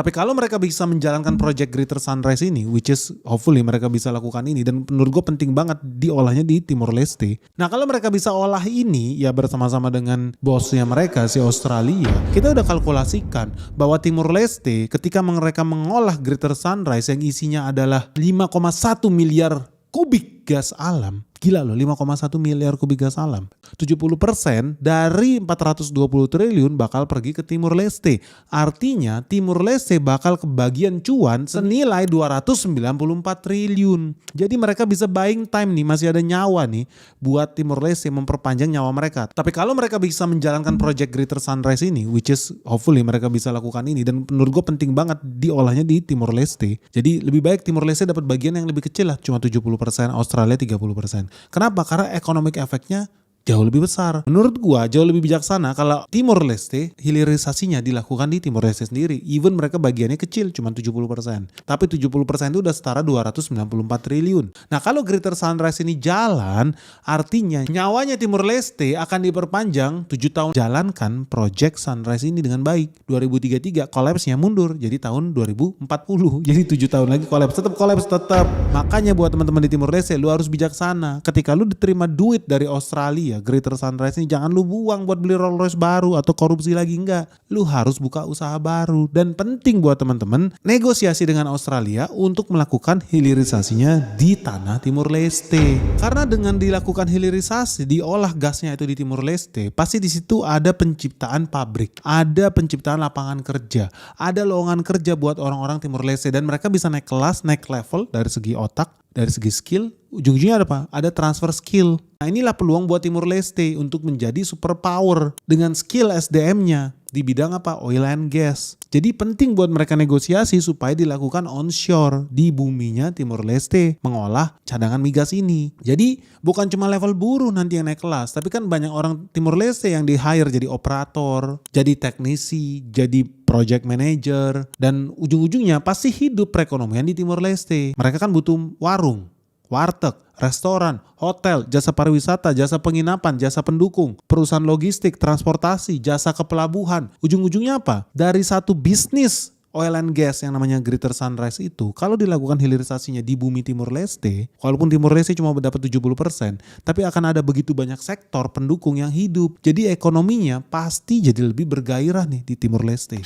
Tapi kalau mereka bisa menjalankan project Greater Sunrise ini, which is hopefully mereka bisa lakukan ini, dan menurut gue penting banget diolahnya di Timor Leste. Nah kalau mereka bisa olah ini ya bersama-sama dengan bosnya mereka si Australia, kita udah kalkulasikan bahwa Timor Leste ketika mereka mengolah Greater Sunrise yang isinya adalah 5,1 miliar kubik gas alam. Gila loh, 5,1 miliar kubik gas alam. 70% dari 420 triliun bakal pergi ke Timor Leste. Artinya Timor Leste bakal kebagian cuan senilai 294 triliun. Jadi mereka bisa buying time nih, masih ada nyawa nih buat Timor Leste memperpanjang nyawa mereka. Tapi kalau mereka bisa menjalankan project Greater Sunrise ini, which is hopefully mereka bisa lakukan ini, dan menurut gue penting banget diolahnya di Timor Leste. Jadi lebih baik Timor Leste dapat bagian yang lebih kecil lah, cuma 70%, Australia 30%. Kenapa? Karena economic efeknya jauh lebih besar. Menurut gua jauh lebih bijaksana kalau Timor Leste hilirisasinya dilakukan di Timor Leste sendiri. Even mereka bagiannya kecil cuma 70%. Tapi 70% itu udah setara 294 triliun. Nah kalau Greater Sunrise ini jalan, artinya nyawanya Timor Leste akan diperpanjang 7 tahun. Jalankan project Sunrise ini dengan baik. 2033 collapse-nya mundur jadi tahun 2040. Jadi 7 tahun lagi collapse. Tetap. Makanya buat teman-teman di Timor Leste lu harus bijaksana. Ketika lu diterima duit dari Australia, Greater Sunrise ini jangan lu buang buat beli Rolls Royce baru atau korupsi lagi, enggak. Lu harus buka usaha baru. Dan penting buat teman-teman negosiasi dengan Australia untuk melakukan hilirisasinya di tanah Timor Leste. Karena dengan dilakukan hilirisasi, diolah gasnya itu di Timor Leste, pasti di situ ada penciptaan pabrik, ada penciptaan lapangan kerja, ada lowongan kerja buat orang-orang Timor Leste, dan mereka bisa naik kelas, naik level dari segi otak, dari segi skill. Ujung-ujungnya ada apa? Ada transfer skill. Nah inilah peluang buat Timor Leste untuk menjadi superpower dengan skill SDM-nya di bidang apa? Oil and gas. Jadi penting buat mereka negosiasi supaya dilakukan onshore di buminya Timor Leste mengolah cadangan migas ini. Jadi bukan cuma level buruh nanti yang naik kelas, tapi kan banyak orang Timor Leste yang di hire jadi operator, jadi teknisi, jadi project manager, dan ujung-ujungnya pasti hidup perekonomian di Timor Leste. Mereka kan butuh warung, warteg, restoran, hotel, jasa pariwisata, jasa penginapan, jasa pendukung, perusahaan logistik, transportasi, jasa kepelabuhan. Ujung-ujungnya apa? Dari satu bisnis oil and gas yang namanya Greater Sunrise itu, kalau dilakukan hilirisasinya di bumi Timor Leste, walaupun Timor Leste cuma dapat 70%, tapi akan ada begitu banyak sektor pendukung yang hidup. Jadi ekonominya pasti jadi lebih bergairah nih di Timor Leste.